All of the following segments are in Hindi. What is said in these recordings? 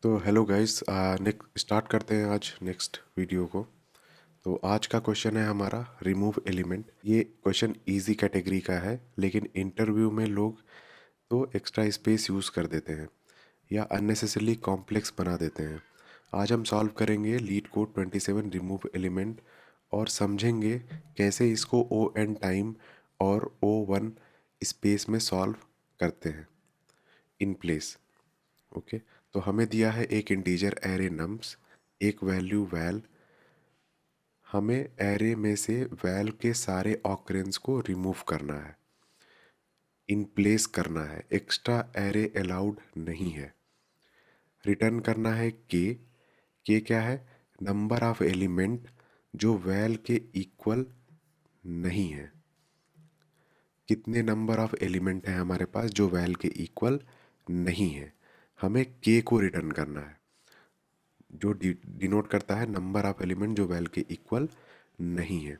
तो हेलो गाइस, नेक्स्ट स्टार्ट करते हैं आज नेक्स्ट वीडियो को। तो आज का क्वेश्चन है हमारा रिमूव एलिमेंट। ये क्वेश्चन इजी कैटेगरी का है, लेकिन इंटरव्यू में लोग तो एक्स्ट्रा स्पेस यूज़ कर देते हैं या अननेसेसरली कॉम्प्लेक्स बना देते हैं। आज हम सॉल्व करेंगे लीड कोड 27 रिमूव एलिमेंट और समझेंगे कैसे इसको ओ एन टाइम और ओ वन स्पेस में सॉल्व करते हैं इन प्लेस। ओके, तो हमें दिया है एक इंटीजर एरे नम्स, एक वैल्यू वैल। हमें एरे में से वैल के सारे ऑकरेंस को रिमूव करना है, इन प्लेस करना है, एक्स्ट्रा एरे अलाउड नहीं है। रिटर्न करना है के क्या है? नंबर ऑफ एलिमेंट जो वैल के इक्वल नहीं है। कितने नंबर ऑफ एलिमेंट हैं हमारे पास जो वैल के इक्वल नहीं है? हमें के को रिटर्न करना है, जो डिनोट करता है नंबर ऑफ एलिमेंट जो वैल के इक्वल नहीं है।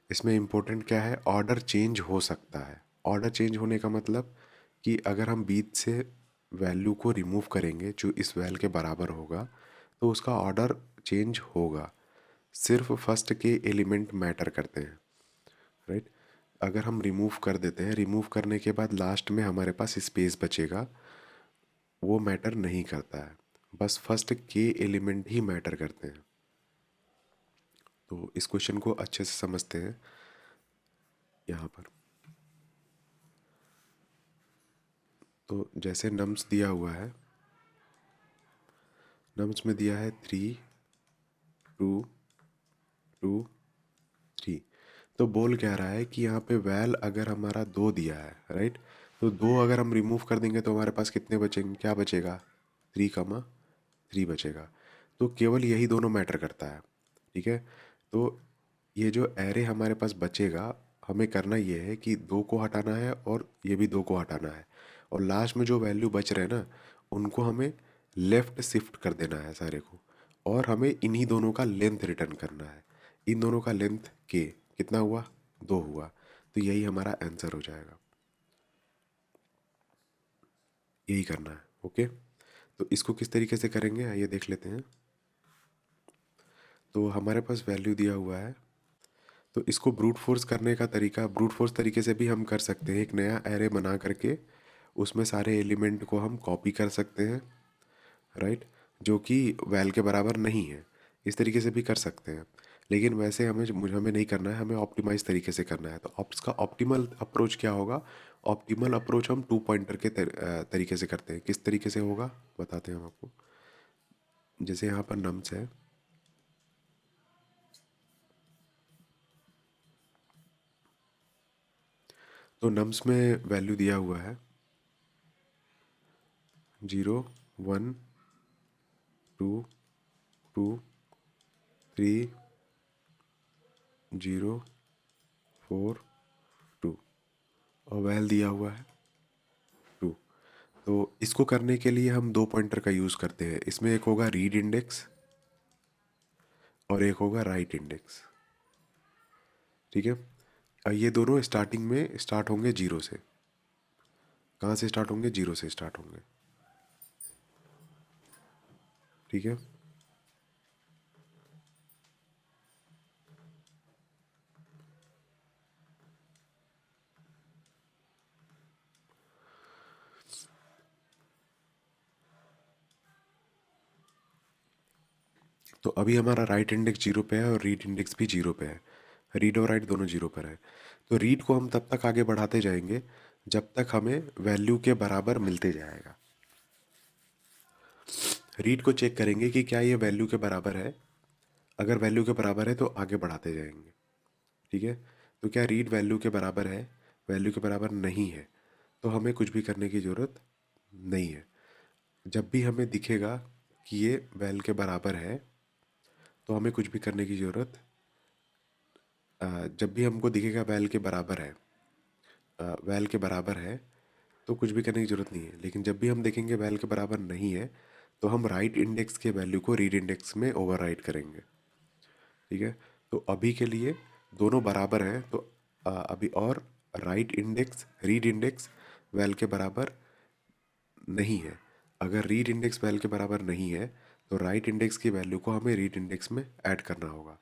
इसमें इम्पोर्टेंट क्या है? ऑर्डर चेंज हो सकता है। ऑर्डर चेंज होने का मतलब कि अगर हम बीच से वैल्यू को रिमूव करेंगे जो इस वैल के बराबर होगा, तो उसका ऑर्डर चेंज होगा। सिर्फ फर्स्ट के एलिमेंट मैटर करते हैं, राइट? अगर हम रिमूव कर देते हैं, रिमूव करने के बाद लास्ट में हमारे पास स्पेस बचेगा, वो मैटर नहीं करता है। बस फर्स्ट के एलिमेंट ही मैटर करते हैं। तो इस क्वेश्चन को अच्छे से समझते हैं। यहाँ पर तो जैसे नम्स दिया हुआ है, नम्स में दिया है 3 2 2 3। तो बोल क्या रहा है कि यहाँ पे वैल अगर हमारा 2 दिया है, राइट? तो 2 अगर हम रिमूव कर देंगे तो हमारे पास कितने बचेंगे? क्या बचेगा? 3 बचेगा। तो केवल यही दोनों मैटर करता है, ठीक है? तो ये जो एरे हमारे पास बचेगा, हमें करना ये है कि 2 को हटाना है और ये भी 2 को हटाना है, और लास्ट में जो वैल्यू बच रहे हैं ना, उनको हमें लेफ़्ट शिफ्ट कर देना है सारे को, और हमें इन्हीं दोनों का लेंथ रिटर्न करना है। इन दोनों का लेंथ के कितना हुआ? 2 हुआ। तो यही हमारा आंसर हो जाएगा। यही करना है, ओके? तो इसको किस तरीके से करेंगे आइए देख लेते हैं। तो हमारे पास वैल्यू दिया हुआ है, तो इसको ब्रूट फोर्स करने का तरीका, ब्रूट फोर्स तरीके से भी हम कर सकते हैं। एक नया एरे बना करके उसमें सारे एलिमेंट को हम कॉपी कर सकते हैं, राइट? जो कि वैल के बराबर नहीं है। इस तरीके से भी कर सकते हैं, लेकिन वैसे हमें नहीं करना है, हमें ऑप्टिमाइज तरीके से करना है। तो इसका ऑप्टिमल अप्रोच क्या होगा? ऑप्टिमल अप्रोच हम 2 पॉइंटर के तरीके से करते हैं। किस तरीके से होगा बताते हैं हम आपको। जैसे यहाँ पर नम्स है, तो नम्स में वैल्यू दिया हुआ है 0 1 2 2 3 0 4 2, और वैल दिया हुआ है 2। तो इसको करने के लिए हम 2 पॉइंटर का यूज़ करते हैं। इसमें एक होगा रीड इंडेक्स और एक होगा राइट इंडेक्स, ठीक है? ये दोनों स्टार्टिंग में स्टार्ट होंगे 0 से। कहाँ से स्टार्ट होंगे? 0 से स्टार्ट होंगे, ठीक है? तो अभी हमारा राइट इंडेक्स 0 पे है और रीड इंडेक्स भी 0 पे है। रीड और राइट दोनों 0 पर है। तो रीड को हम तब तक आगे बढ़ाते जाएंगे जब तक हमें वैल्यू के बराबर मिलते जाएगा। रीड को चेक करेंगे कि क्या ये वैल्यू के बराबर है। अगर वैल्यू के बराबर है तो आगे बढ़ाते जाएंगे, ठीक है? तो क्या रीड वैल्यू के बराबर है? वैल्यू के बराबर नहीं है, तो हमें कुछ भी करने की ज़रूरत नहीं है। जब भी हमें दिखेगा कि ये वैल के बराबर है, तो हमें कुछ भी करने की ज़रूरत, जब भी हमको दिखेगा वैल के बराबर है, वैल के बराबर है, तो कुछ भी करने की ज़रूरत नहीं है। लेकिन जब भी हम देखेंगे वैल के बराबर नहीं है, तो हम राइट इंडेक्स के वैल्यू को रीड इंडेक्स में ओवरराइट करेंगे, ठीक है? तो अभी के लिए दोनों बराबर हैं, तो अभी और राइट इंडेक्स रीड इंडेक्स वैल के बराबर नहीं है। अगर रीड इंडेक्स वैल के बराबर नहीं है तो राइट इंडेक्स की वैल्यू को हमें रीड इंडेक्स में ऐड करना होगा।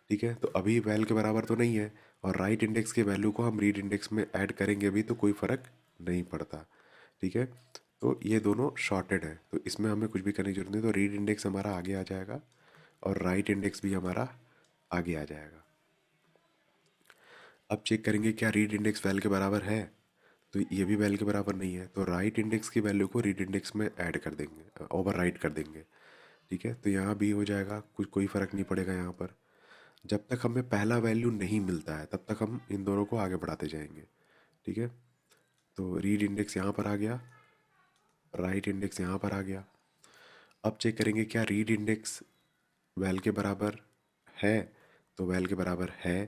ठीक है, तो अभी वैल के बराबर तो नहीं है और राइट इंडेक्स की वैल्यू को हम रीड इंडेक्स में ऐड करेंगे भी तो कोई फ़र्क नहीं पड़ता। ठीक है, तो ये दोनों शॉर्टेड है तो इसमें हमें कुछ भी करने की जरूरत नहीं, तो रीड इंडेक्स हमारा आगे आ जाएगा और राइट इंडेक्स भी हमारा आगे आ जाएगा। अब चेक करेंगे क्या रीड इंडेक्स वैल के बराबर है, तो ये भी वैल के बराबर नहीं है, तो राइट इंडेक्स की वैल्यू को रीड इंडेक्स में ऐड कर देंगे, ओवर राइट कर देंगे। ठीक है, तो यहाँ भी हो जाएगा, कोई फ़र्क नहीं पड़ेगा यहाँ पर। जब तक हमें पहला वैल्यू नहीं मिलता है तब तक हम इन दोनों को आगे बढ़ाते जाएंगे। ठीक है, तो रीड इंडेक्स यहाँ पर आ गया, राइट इंडेक्स यहाँ पर आ गया। अब चेक करेंगे क्या रीड इंडेक्स वैल के बराबर है, तो वैल के बराबर है।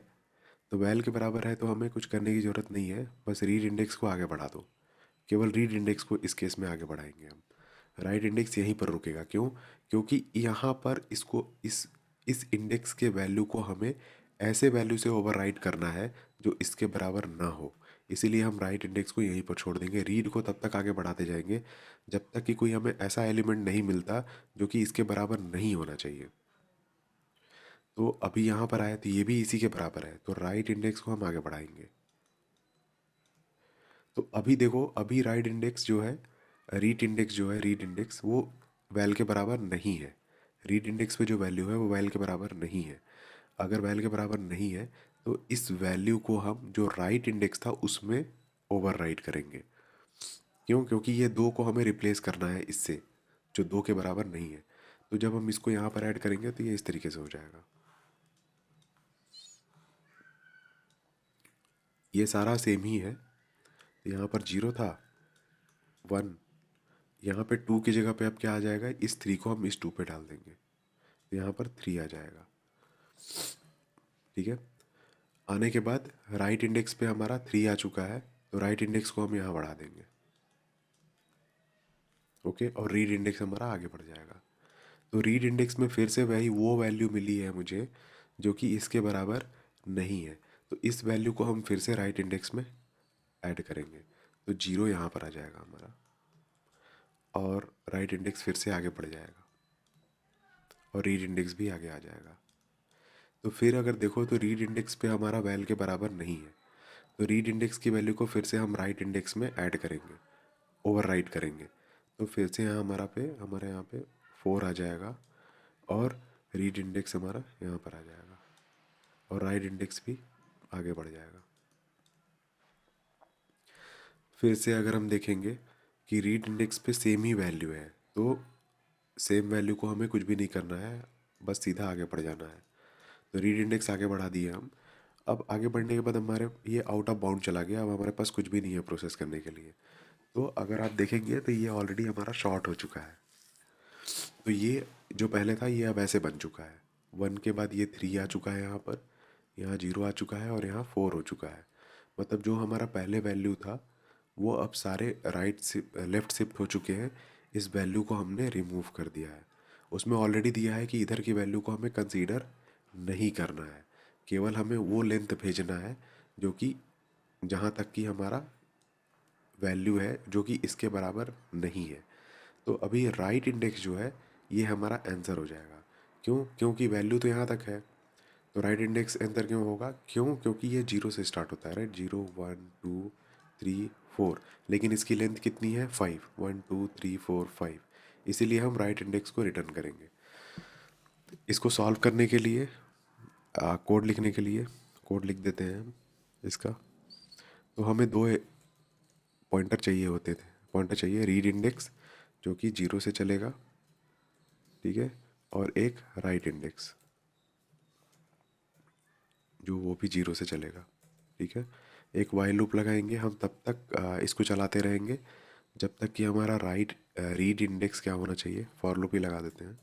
तो वैल के बराबर है तो हमें कुछ करने की ज़रूरत नहीं है, बस रीड इंडेक्स को आगे बढ़ा दो। केवल रीड इंडेक्स को इस केस में आगे बढ़ाएंगे हम। राइट इंडेक्स यहीं पर रुकेगा, क्यों? क्योंकि यहाँ पर इसको इस इंडेक्स के वैल्यू को हमें ऐसे वैल्यू से ओवरराइट करना है जो इसके बराबर ना हो, इसीलिए हम राइट इंडेक्स को यहीं पर छोड़ देंगे। रीड को तब तक आगे बढ़ाते जाएंगे जब तक कि कोई हमें ऐसा एलिमेंट नहीं मिलता जो कि इसके बराबर नहीं होना चाहिए। तो अभी यहाँ पर आया तो ये भी इसी के बराबर है, तो राइट इंडेक्स को हम आगे बढ़ाएंगे। तो अभी देखो, अभी राइट इंडेक्स जो है, रीड इंडेक्स जो है, रीड इंडेक्स वो वैल के बराबर नहीं है। रीड इंडेक्स पे जो वैल्यू है वो वैल के बराबर नहीं है। अगर वैल के बराबर नहीं है तो इस वैल्यू को हम जो राइट इंडेक्स था उसमें ओवर राइट करेंगे। क्यों? क्योंकि ये दो को हमें रिप्लेस करना है इससे जो दो के बराबर नहीं है। तो जब हम इसको यहाँ पर ऐड करेंगे तो ये इस तरीके से हो जाएगा। ये सारा सेम ही है। यहाँ पर 0 था, 1, यहाँ पे 2 की जगह पे अब क्या आ जाएगा, इस 3 को हम इस 2 पे डाल देंगे तो यहाँ पर 3 आ जाएगा। ठीक है, आने के बाद राइट इंडेक्स पे हमारा 3 आ चुका है तो राइट इंडेक्स को हम यहाँ बढ़ा देंगे। ओके, और रीड इंडेक्स हमारा आगे बढ़ जाएगा। तो रीड इंडेक्स में फिर से वही वो वैल्यू मिली है मुझे जो कि इसके बराबर नहीं है, तो इस वैल्यू को हम फिर से राइट इंडेक्स में ऐड करेंगे तो 0 यहाँ पर आ जाएगा हमारा और राइट इंडेक्स फिर से आगे बढ़ जाएगा और रीड इंडेक्स भी आगे आ जाएगा। तो फिर अगर देखो तो रीड इंडेक्स पे हमारा वैल के बराबर नहीं है, तो रीड इंडेक्स की वैल्यू को फिर से हम राइट इंडेक्स में ऐड करेंगे, ओवर राइट करेंगे। तो फिर से यहाँ हमारे यहाँ पे 4 आ जाएगा और रीड इंडेक्स हमारा यहाँ पर आ जाएगा और राइट इंडेक्स भी आगे बढ़ जाएगा। फिर से अगर हम देखेंगे कि रीड इंडेक्स पे सेम ही वैल्यू है तो सेम वैल्यू को हमें कुछ भी नहीं करना है, बस सीधा आगे बढ़ जाना है। तो रीड इंडेक्स आगे बढ़ा दिए हम। अब आगे बढ़ने के बाद हमारे ये आउट ऑफ बाउंड चला गया, अब हमारे पास कुछ भी नहीं है प्रोसेस करने के लिए। तो अगर आप देखेंगे तो ये ऑलरेडी हमारा शॉर्ट हो चुका है। तो ये जो पहले था ये अब ऐसे बन चुका है, 1 के बाद ये 3 आ चुका है, यहाँ 0 आ चुका है और यहाँ 4 हो चुका है। मतलब जो हमारा पहले वैल्यू था वो अब सारे लेफ़्ट शिफ्ट हो चुके हैं। इस वैल्यू को हमने रिमूव कर दिया है। उसमें ऑलरेडी दिया है कि इधर की वैल्यू को हमें कंसीडर नहीं करना है, केवल हमें वो लेंथ भेजना है जो कि जहाँ तक कि हमारा वैल्यू है जो कि इसके बराबर नहीं है। तो अभी राइट इंडेक्स जो है ये हमारा आंसर हो जाएगा। क्यों? क्योंकि वैल्यू तो यहाँ तक है, तो राइट इंडेक्स आंसर क्यों होगा? क्यों? क्योंकि ये 0 से स्टार्ट होता है, राइट? 0 1 2 3 4, लेकिन इसकी लेंथ कितनी है? 5, 1 2 3 4 5, इसीलिए हम राइट इंडेक्स को रिटर्न करेंगे। इसको सॉल्व करने के लिए कोड लिखने के लिए कोड लिख देते हैं हम इसका। तो हमें दो पॉइंटर चाहिए होते थे, पॉइंटर चाहिए रीड इंडेक्स जो कि 0 से चलेगा, ठीक है, और एक राइट इंडेक्स जो वो भी 0 से चलेगा। ठीक है, एक वाइल लूप लगाएंगे हम, तब तक इसको चलाते रहेंगे जब तक कि हमारा रीड इंडेक्स क्या होना चाहिए, फॉर लूप ही लगा देते हैं।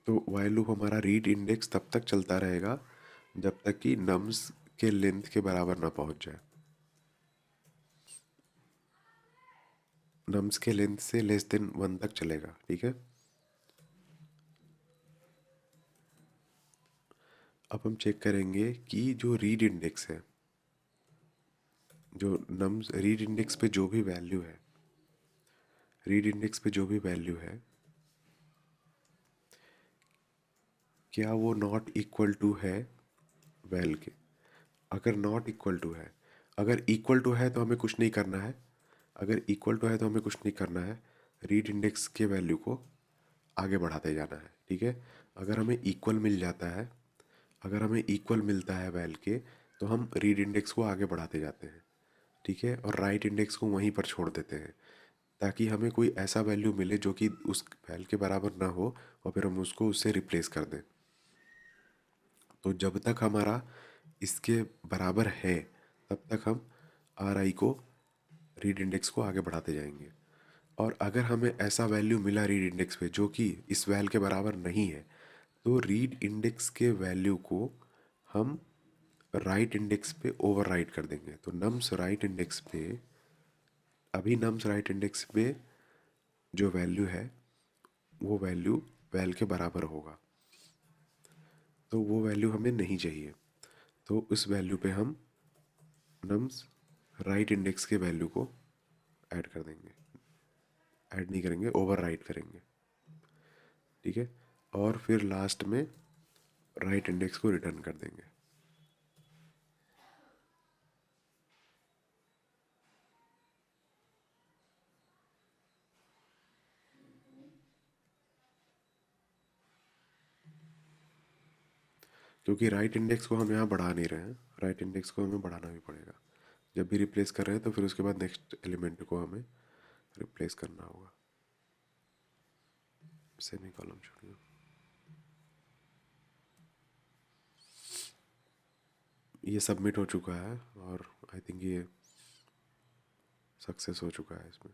तो वाइल लूप हमारा रीड इंडेक्स तब तक चलता रहेगा जब तक कि नम्स के लेंथ के बराबर ना पहुंच जाए। नम्स के लेंथ से लेस देन 1 तक चलेगा। ठीक है, अब हम चेक करेंगे कि जो रीड इंडेक्स है, जो नम्स रीड इंडेक्स पे जो भी वैल्यू है, रीड इंडेक्स पे जो भी वैल्यू है, क्या वो नॉट इक्वल टू है वैल के। अगर नॉट इक्वल टू है, अगर इक्वल टू है तो हमें कुछ नहीं करना है, अगर इक्वल टू है तो हमें कुछ नहीं करना है, रीड इंडेक्स के वैल्यू को आगे बढ़ाते जाना है। ठीक है, अगर हमें इक्वल मिल जाता है, अगर हमें इक्वल मिलता है वैल के, तो हम रीड इंडेक्स को आगे बढ़ाते जाते हैं। ठीक है, और राइट इंडेक्स को वहीं पर छोड़ देते हैं, ताकि हमें कोई ऐसा वैल्यू मिले जो कि उस वैल के बराबर ना हो, और फिर हम उसको उससे रिप्लेस कर दें। तो जब तक हमारा इसके बराबर है, तब तक हम आर आई को, रीड इंडेक्स को आगे बढ़ाते जाएंगे। और अगर हमें ऐसा वैल्यू मिला रीड इंडेक्स पे जो कि इस वैल के बराबर नहीं है, तो रीड इंडेक्स के वैल्यू को हम राइट इंडेक्स पे ओवर राइट कर देंगे। तो नम्स राइट इंडेक्स पे, अभी नम्स राइट इंडेक्स पे जो वैल्यू है, वो वैल्यू वैल के बराबर होगा, तो वो वैल्यू हमें नहीं चाहिए। तो उस वैल्यू पे हम नम्स राइट इंडेक्स के वैल्यू को ऐड कर देंगे, ऐड नहीं करेंगे, ओवर राइट करेंगे। ठीक है, और फिर लास्ट में राइट इंडेक्स को रिटर्न कर देंगे। क्योंकि राइट इंडेक्स को हम यहाँ बढ़ा नहीं रहे हैं, राइट इंडेक्स को हमें बढ़ाना भी पड़ेगा। जब भी रिप्लेस कर रहे हैं तो फिर उसके बाद नेक्स्ट एलिमेंट को हमें रिप्लेस करना होगा। सेमी कॉलम छोड़िए, ये सबमिट हो चुका है और आई थिंक ये सक्सेस हो चुका है इसमें।